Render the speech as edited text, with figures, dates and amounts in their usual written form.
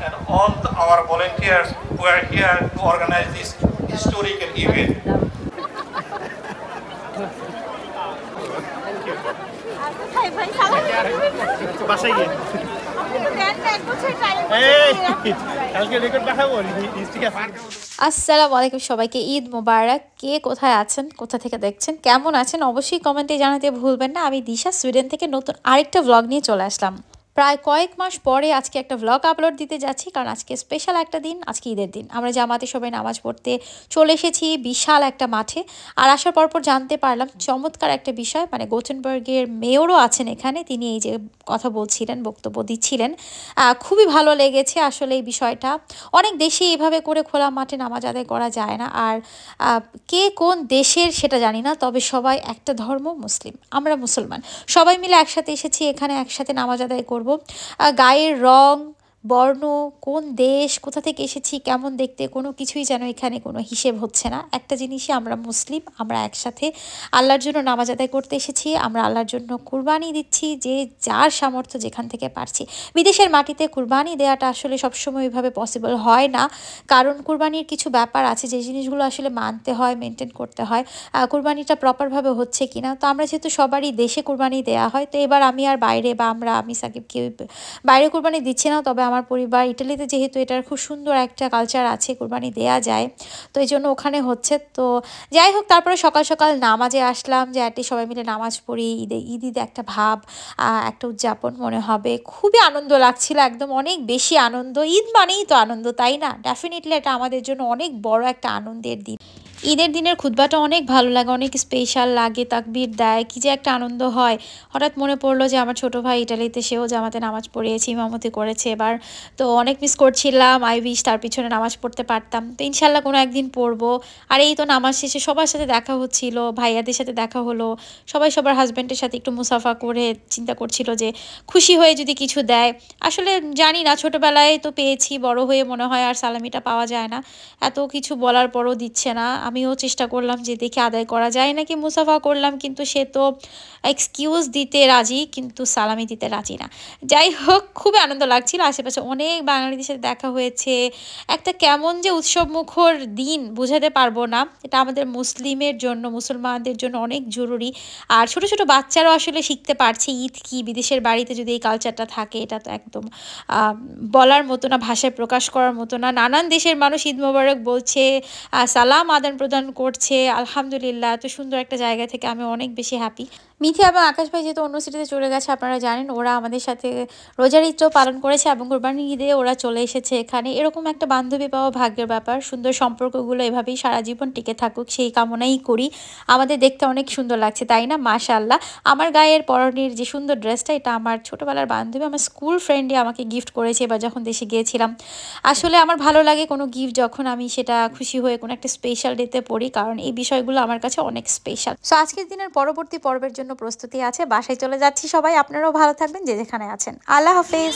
and all our volunteers who are here to organize this historical event. আসসালামু আলাইকুম সবাইকে, ঈদ মোবারক। কে কোথায় আছেন, কোথা থেকে দেখছেন, কেমন আছেন অবশ্যই কমেন্টে জানাতে ভুলবেন না। আমি দিশা সুইডেন থেকে নতুন আরেকটা ব্লগ নিয়ে চলে আসলাম। প্রায় কয়েক মাস পরে আজকে একটা ব্লগ আপলোড দিতে যাচ্ছি, কারণ আজকে স্পেশাল একটা দিন, আজকে ঈদের দিন। আমরা জামাতে সবাই নামাজ পড়তে চলে এসেছি বিশাল একটা মাঠে। আর আসার পরপর জানতে পারলাম চমৎকার একটা বিষয়, মানে গোটেনবার্গের মেয়রও আছেন এখানে, তিনি এই যে কথা বলছিলেন, বক্তব্য দিচ্ছিলেন। খুবই ভালো লেগেছে আসলে এই বিষয়টা। অনেক দেশে এভাবে করে খোলা মাঠে নামাজ আদায় করা যায় না। আর কে কোন দেশের সেটা জানি না, তবে সবাই একটা ধর্ম, মুসলিম, আমরা মুসলমান, সবাই মিলে একসাথে এসেছি এখানে, একসাথে নামাজ আদায় করব। গায়ের রং, বর্ণ, কোন দেশ, কোথা থেকে এসেছি, কেমন দেখতে, কোনো কিছুই যেন এখানে কোনো হিসেব হচ্ছে না। একটা জিনিসই, আমরা মুসলিম, আমরা একসাথে আল্লাহর জন্য নামাজ আদায় করতে এসেছি। আমরা আল্লাহর জন্য কুরবানি দিচ্ছি, যে যার সামর্থ্য যেখান থেকে পারছি। বিদেশের মাটিতে কুরবানি দেওয়াটা আসলে সবসময় ওইভাবে পসিবল হয় না, কারণ কুরবানির কিছু ব্যাপার আছে যে জিনিসগুলো আসলে মানতে হয়, মেনটেন করতে হয়, কুরবানিটা প্রপারভাবে হচ্ছে কিনা। তো আমরা যেহেতু সবারই দেশে কুরবানি দেওয়া হয়, তো এবার আমি আর বাইরে, বা আমি সাকিব কেউ বাইরে কুরবানি দিচ্ছি না। তবে আমার পরিবার ইটালিতে, যেহেতু এটার খুব সুন্দর একটা কালচার আছে, কুরবানি দেয়া যায়, তো এই জন্য ওখানে হচ্ছে। তো যাই হোক, তারপরে সকাল সকাল নামাজে আসলাম, যে আরটি সবাই মিলে নামাজ পড়ি, ঈদ একটা ভাব, একটা উদযাপন মনে হবে। খুবই আনন্দ লাগছিল, একদম অনেক বেশি আনন্দ। ঈদ মানেই তো আনন্দ, তাই না? ডেফিনেটলি এটা আমাদের জন্য অনেক বড় একটা আনন্দের দিন। ঈদের দিনের খুতবাটা অনেক ভালো লাগে, অনেক স্পেশাল লাগে, তাকবীর দেয়, কী যে একটা আনন্দ হয়। হঠাৎ মনে পড়লো যে আমার ছোটো ভাই ইটালিতে, সেও জামাতে নামাজ পড়িয়েছে, ইমামতি করেছে এবার। তো অনেক মিস করছিলাম, আই উইশ তার পিছনে নামাজ পড়তে পারতাম। তো ইনশাল্লাহ কোনো একদিন পড়বো। আর এই তো নামাজ শেষে সবার সাথে দেখা হচ্ছিল, ভাইয়াদের সাথে দেখা হলো, সবাই সবার হাজব্যান্ডের সাথে একটু মুসাফা করে চিন্তা করছিল যে খুশি হয়ে যদি কিছু দেয়। আসলে জানি না, ছোটোবেলায় তো পেয়েছি, বড় হয়ে মনে হয় আর সালামিটা পাওয়া যায় না। এত কিছু বলার পরও দিচ্ছে না। আমিও চেষ্টা করলাম যে দেখে আদায় করা যায় নাকি, মুসাফা করলাম, কিন্তু সে তো এক্সকিউজ দিতে রাজি, কিন্তু সালামি দিতে রাজি না। যাই হোক, খুবই আনন্দ লাগছিল। আশেপাশে অনেক বাঙালিদের সাথে দেখা হয়েছে। একটা কেমন যে উৎসবমুখর দিন, বোঝাতে পারবো না। এটা আমাদের মুসলিমের জন্য, মুসলমানদের জন্য অনেক জরুরি। আর ছোট ছোট বাচ্চারাও আসলে শিখতে পারছে ঈদ কি। বিদেশের বাড়িতে যদি এই কালচারটা থাকে, এটা তো একদম বলার মতো না, ভাষায় প্রকাশ করার মতো না। নানান দেশের মানুষ ঈদ মোবারক বলছে, সালাম আদান প্রদান করছে। আলহামদুলিল্লাহ, এত সুন্দর একটা জায়গা থেকে আমি অনেক বেশি হ্যাপি। মিথি এবং আকাশ ভাই যেহেতু অন্য সিটিতে চলে গেছে, আপনারা জানেন, ওরা আমাদের সাথে রোজার ঈদও পালন করেছে এবং কুরবানির ঈদে ওরা চলে এসেছে এখানে। এরকম একটা বান্ধবী পাওয়া ভাগ্যের ব্যাপার। সুন্দর সম্পর্কগুলো এভাবেই সারা জীবন টিকে থাকুক, সেই কামনাই করি। আমাদের দেখতে অনেক সুন্দর লাগছে, তাই না? মাশাআল্লাহ। আমার গায়ের পরনের যে সুন্দর ড্রেসটা, এটা আমার ছোটোবেলার বান্ধবী, আমার স্কুল ফ্রেন্ডই আমাকে গিফট করেছে এবার যখন দেশে গিয়েছিলাম। আসলে আমার ভালো লাগে কোনো গিফট যখন আমি সেটা খুশি হয়ে কোনো একটা স্পেশাল ডেতে পড়ি, কারণ এই বিষয়গুলো আমার কাছে অনেক স্পেশাল। সো আজকের দিনের পরবর্তী পর্বের জন্য প্রস্তুতি আছে, বাসায় চলে যাচ্ছি সবাই। আপনারাও ভালো থাকবেন যে যেখানে আছেন। আল্লাহ হাফেজ।